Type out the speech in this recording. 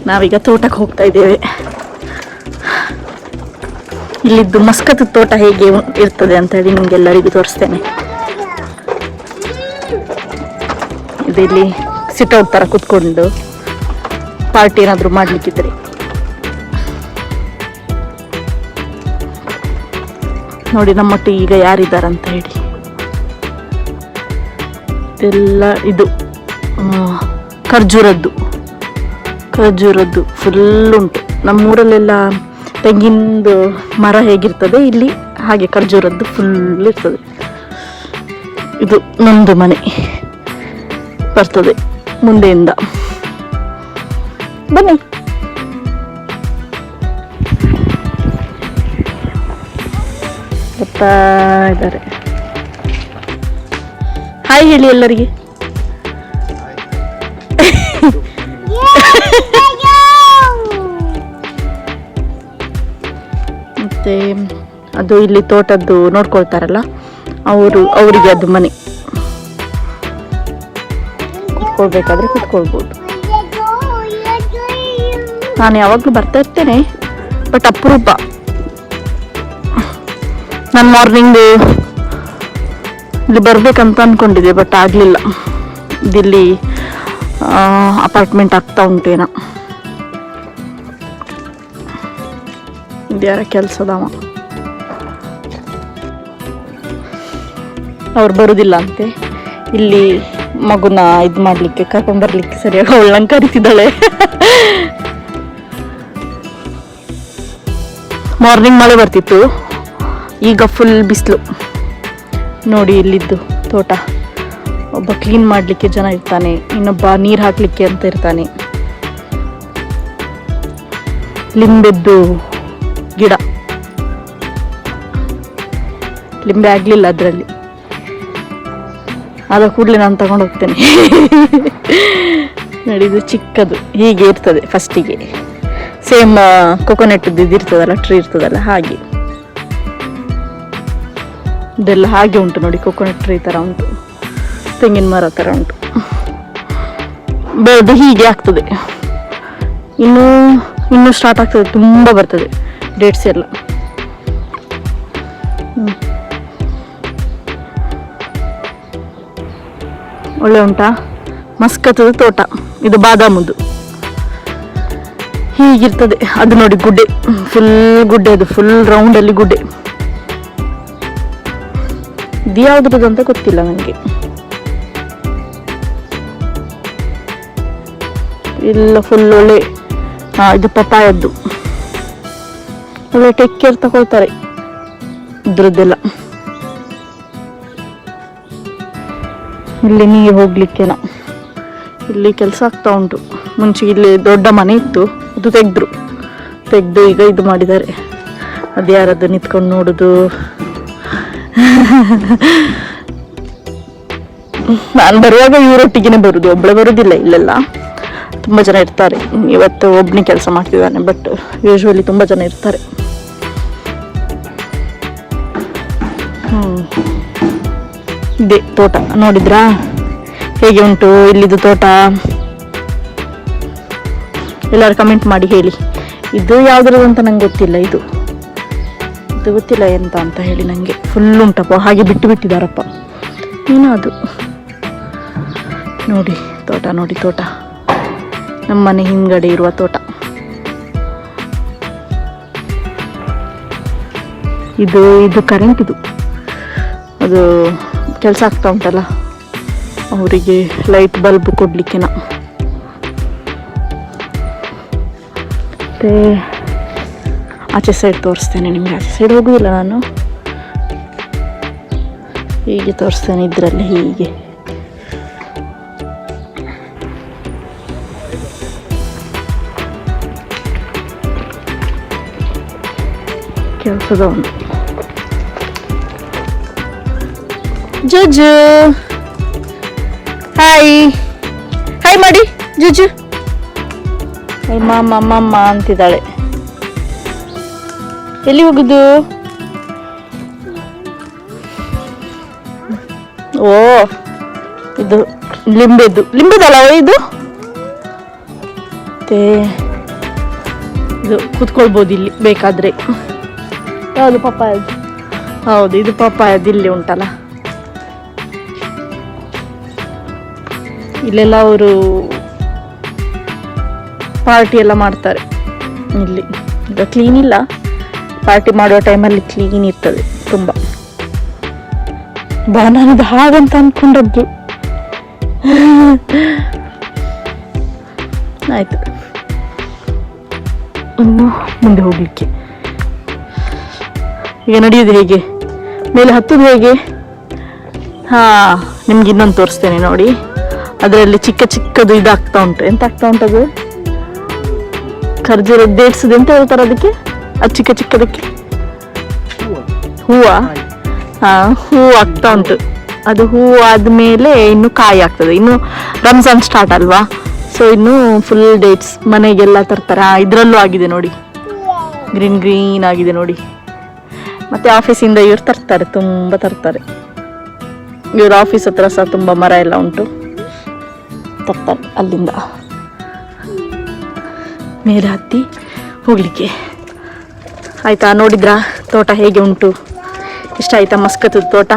ನಾವೀಗ ತೋಟಕ್ಕೆ ಹೋಗ್ತಾ ಇದ್ದೇವೆ. ಇಲ್ಲಿದ್ದು ಮಸ್ಕತ್ ತೋಟ ಹೇಗೆ ಇರ್ತದೆ ಅಂತ ಹೇಳಿ ನಿಮ್ಗೆಲ್ಲರಿಗೂ ತೋರಿಸ್ತೇನೆ. ಇಲ್ಲಿ ಸಿಟ್ಔಟ್ ತರ ಕುತ್ಕೊಂಡು ಪಾರ್ಟಿ ಏನಾದ್ರು ಮಾಡ್ಲಿಕ್ಕಿದ್ರೆ ನೋಡಿ ನಮ್ಮೊಟ್ಟಿಗೆ ಈಗ ಯಾರಿದ್ದಾರಂತ ಹೇಳಿ. ಎಲ್ಲ ಇದು ಖರ್ಜೂರದ್ದು ಫುಲ್ ಉಂಟು. ನಮ್ಮೂರಲ್ಲೆಲ್ಲ ತೆಂಗಿನದು ಮರ ಹೇಗಿರ್ತದೆ ಇಲ್ಲಿ ಹಾಗೆ ಖರ್ಜೂರದ್ದು ಫುಲ್ ಇರ್ತದೆ. ಇದು ನಮ್ಮದು ಮನೆ ಬರ್ತದೆ ಮುಂದೆಯಿಂದ. ಬನ್ನಿ. ಬರ್ತಾ ಇದ್ದಾರೆ. ಹಾಯ್ ಹೇಳಿ ಎಲ್ಲರಿಗೆ. ಮತ್ತೆ ಅದು ಇಲ್ಲಿ ತೋಟದ್ದು ನೋಡ್ಕೊಳ್ತಾರಲ್ಲ ಅವರಿಗೆ ಅದು ಮನೆ. ಕುತ್ಕೊಳ್ಬೇಕಾದ್ರೆ ಕುತ್ಕೊಳ್ಬೋದು. ನಾನು ಯಾವಾಗಲೂ ಬರ್ತಾ ಇರ್ತೇನೆ, ಬಟ್ ಅಪರೂಪ. ನಾನು ಮಾರ್ನಿಂಗ್ ಇಲ್ಲಿ ಬರ್ಬೇಕಂತ ಅನ್ಕೊಂಡಿದ್ದೆ, ಬಟ್ ಆಗಲಿಲ್ಲ. ಇಲ್ಲಿ ಅಪಾರ್ಟ್ಮೆಂಟ್ ಆಗ್ತಾ ಉಂಟೇನ. ಇದ್ಯಾರ ಕೆಲಸದವ, ಅವ್ರು ಬರುದಿಲ್ಲ ಅಂತೆ ಇಲ್ಲಿ ಮಗುನ ಇದು ಮಾಡ್ಲಿಕ್ಕೆ, ಕರ್ಕೊಂಡ್ ಬರ್ಲಿಕ್ಕೆ. ಸರಿಯಾಗಿ ಅವಳಂಗೆ ಕರಿತಿದ್ದಾಳೆ. ಮಾರ್ನಿಂಗ್ ಮಳೆ ಬರ್ತಿತ್ತು, ಈಗ ಫುಲ್ ಬಿಸಿಲು. ನೋಡಿ ಇಲ್ಲಿದ್ದು ತೋಟ. ಒಬ್ಬ ಕ್ಲೀನ್ ಮಾಡಲಿಕ್ಕೆ ಜನ ಇರ್ತಾನೆ, ಇನ್ನೊಬ್ಬ ನೀರು ಹಾಕ್ಲಿಕ್ಕೆ ಅಂತ ಇರ್ತಾನೆ. ಲಿಂಬೆದ್ದು ಗಿಡ, ಲಿಂಬೆ ಆಗ್ಲಿಲ್ಲ ಅದರಲ್ಲಿ. ಆದ ಕೂಡಲೇ ನಾನು ತಗೊಂಡು ಹೋಗ್ತೇನೆ. ನೋಡಿ ಇದು ಚಿಕ್ಕದು ಹೀಗೆ ಇರ್ತದೆ ಫಸ್ಟಿಗೆ. ಸೇಮ್ ಕೊಕೊನೆಟ್ ಇರ್ತದಲ್ಲ, ಟ್ರೀ ಇರ್ತದಲ್ಲ ಹಾಗೆ. ಇದೆಲ್ಲ ಹಾಗೆ ಉಂಟು ನೋಡಿ, ಕೊಕೊನೆಟ್ ಟ್ರೀ ಥರ ಉಂಟು, ತೆಂಗಿನ ಮರ ಥರ ಉಂಟು. ಬೆಳೆದು ಹೀಗೆ ಆಗ್ತದೆ. ಇನ್ನೂ ಸ್ಟಾರ್ಟ್ ಆಗ್ತದೆ, ತುಂಬ ಬರ್ತದೆ ಡೇಟ್ಸ್ ಎಲ್ಲ. ಒಳ್ಳೆ ಉಂಟಾ? ಮಸ್ಕತ್ತದ ತೋಟ ಇದು, ಬಾದಾಮುದು ಹೀಗಿರ್ತದೆ. ಅದು ನೋಡಿ ಗುಡ್ಡೆ, ಫುಲ್ ಗುಡ್ಡೆ, ಅದು ಫುಲ್ ರೌಂಡಲ್ಲಿ ಗುಡ್ಡೆ. ಇದು ಯಾವ್ದ್ರದ್ದು ಅಂತ ಗೊತ್ತಿಲ್ಲ ನನಗೆ. ಇಲ್ಲ ಫುಲ್ ಒಳ್ಳೆ. ಇದು ಪಪಾಯದ್ದು. ಒಳ್ಳೆ ಟೇಕ್ ಕೇರ್ ತಗೊಳ್ತಾರೆ ಇದ್ರದ್ದೆಲ್ಲ. ಇಲ್ಲಿ ನೀರು ಹೋಗ್ಲಿಕ್ಕೆನ ಇಲ್ಲಿ ಕೆಲಸ ಆಗ್ತಾ ಉಂಟು. ಮುಂಚೆ ಇಲ್ಲಿ ದೊಡ್ಡ ಮನೆ ಇತ್ತು, ಅದು ತೆಗೆದು ಈಗ ಇದು ಮಾಡಿದ್ದಾರೆ. ಅದು ಯಾರದ್ದು ನಿಂತ್ಕೊಂಡು ನೋಡುದು. ನಾನು ಬರುವಾಗ ಇವರೊಟ್ಟಿಗೆನೆ ಬರುದು, ಒಬ್ಬಳೆ ಬರುದಿಲ್ಲ. ಇಲ್ಲೆಲ್ಲ ತುಂಬ ಜನ ಇರ್ತಾರೆ. ಇವತ್ತು ಒಬ್ಬನೇ ಕೆಲಸ ಮಾಡ್ತಿದ್ದಾನೆ, ಬಟ್ ಯೂಶ್ವಲಿ ತುಂಬ ಜನ ಇರ್ತಾರೆ. ಇದೇ ತೋಟ ನೋಡಿದ್ರಾ ಹೇಗೆ ಉಂಟು ಇಲ್ಲಿದು ತೋಟ? ಎಲ್ಲರೂ ಕಮೆಂಟ್ ಮಾಡಿ ಹೇಳಿ. ಇದು ಯಾವ್ದ್ರದ್ದು ಅಂತ ನಂಗೆ ಗೊತ್ತಿಲ್ಲ. ಇದು ಗೊತ್ತಿಲ್ಲ ಎಂತ ಅಂತ ಹೇಳಿ ನನಗೆ. ಫುಲ್ ಉಂಟಪ್ಪ, ಹಾಗೆ ಬಿಟ್ಟಿದ್ದಾರಪ್ಪ. ಏನೋ ಅದು ನೋಡಿ ತೋಟ, ನೋಡಿ ತೋಟ. ನಮ್ಮನೆ ಹಿಂದ್ಗಡೆ ಇರುವ ತೋಟ ಇದು ಕರೆಂಟ್. ಅದು ಕೆಲಸ ಆಗ್ತಾ ಉಂಟಲ್ಲ ಅವರಿಗೆ ಲೈಟ್ ಬಲ್ಬ್ ಕೊಡ್ಲಿಕ್ಕೆನ. ಮತ್ತೆ ಆಚೆ ಸೈಡ್ ತೋರಿಸ್ತೇನೆ ನಿಮಗೆ. ಆಚೆ ಸೈಡ್ ಹೋಗುದಿಲ್ಲ ನಾನು, ಹೀಗೆ ತೋರಿಸ್ತೇನೆ. ಇದರಲ್ಲಿ ಹೀಗೆ ಕೆಲಸದವನು. ಜುಜು ಹಾಯ್ ಹಾಯ್ ಮಾಡಿ ಜುಜು. ಮಮ್ಮ ಅಂತಿದ್ದಾಳೆ. ಎಲ್ಲಿ ಹೋಗುದು? ಓ ಇದು ಲಿಂಬೆದಲ್ಲ ಇದು ಮತ್ತೆ ಇದು ಕೂತ್ಕೊಳ್ಬೋದು ಇಲ್ಲಿ ಬೇಕಾದ್ರೆ. ಯಾವುದು ಪಪ್ಪಾಯ? ಹೌದು, ಇದು ಪಪ್ಪಾಯದ್ದು ಇಲ್ಲಿ ಉಂಟಲ್ಲ. ಇಲ್ಲೆಲ್ಲ ಅವರು ಪಾರ್ಟಿ ಎಲ್ಲ ಮಾಡ್ತಾರೆ ಇಲ್ಲಿ. ಈಗ ಕ್ಲೀನ್ ಇಲ್ಲ, ಪಾರ್ಟಿ ಮಾಡುವ ಟೈಮಲ್ಲಿ ಕ್ಲೀನ್ ಇರ್ತದೆ ತುಂಬ. ನಾನಿದು ಹಾಗಂತ ಅಂದ್ಕೊಂಡದ್ದು. ಆಯ್ತು, ಇನ್ನು ಮುಂದೆ ಹೋಗ್ಲಿಕ್ಕೆ. ಈಗ ನಡೆಯುವುದು ಹೇಗೆ, ಮೇಲೆ ಹತ್ತುದು ಹೇಗೆ? ಹಾ, ನಿಮ್ಗೆ ಇನ್ನೊಂದು ತೋರಿಸ್ತೇನೆ ನೋಡಿ. ಅದರಲ್ಲಿ ಚಿಕ್ಕ ಚಿಕ್ಕದು ಇದಾಗ್ತಾ ಉಂಟು. ಎಂತ ಆಗ್ತಾ ಉಂಟದು? ಖರ್ಜೂರ ಡೇಟ್ಸ್ ಎಂತ ಹೇಳ್ತಾರೆ ಅದಕ್ಕೆ? ಅದು ಚಿಕ್ಕ ಚಿಕ್ಕದಕ್ಕೆ ಹೂವ. ಹಾ, ಹೂವು ಆಗ್ತಾ ಉಂಟು. ಅದು ಹೂವು ಆದ್ಮೇಲೆ ಇನ್ನು ಕಾಯಿ ಆಗ್ತದೆ. ಇನ್ನು ರಂಜಾನ್ ಸ್ಟಾರ್ಟ್ ಅಲ್ವಾ, ಸೊ ಇನ್ನು ಫುಲ್ ಡೇಟ್ಸ್ ಮನೆಗೆಲ್ಲ ತರ್ತಾರೆ. ಇದ್ರಲ್ಲೂ ಆಗಿದೆ ನೋಡಿ, ಗ್ರೀನ್ ಗ್ರೀನ್ ಆಗಿದೆ ನೋಡಿ. ಮತ್ತೆ ಆಫೀಸಿಂದ ಇವ್ರು ತರ್ತಾರೆ, ತುಂಬ ತರ್ತಾರೆ. ಇವ್ರ ಆಫೀಸ್ ಹತ್ರ ಸಹ ತುಂಬ ಮರ ಎಲ್ಲ ಉಂಟು, ತರ್ತಾರೆ ಅಲ್ಲಿಂದ ಮೇಲೆ ಹತ್ತಿ ಹೋಗ್ಲಿಕ್ಕೆ. ಆಯ್ತಾ, ನೋಡಿದ್ರಾ ತೋಟ ಹೇಗೆ ಉಂಟು? ಇಷ್ಟ ಆಯ್ತಾ ಮಸ್ಕತ್ ತೋಟ?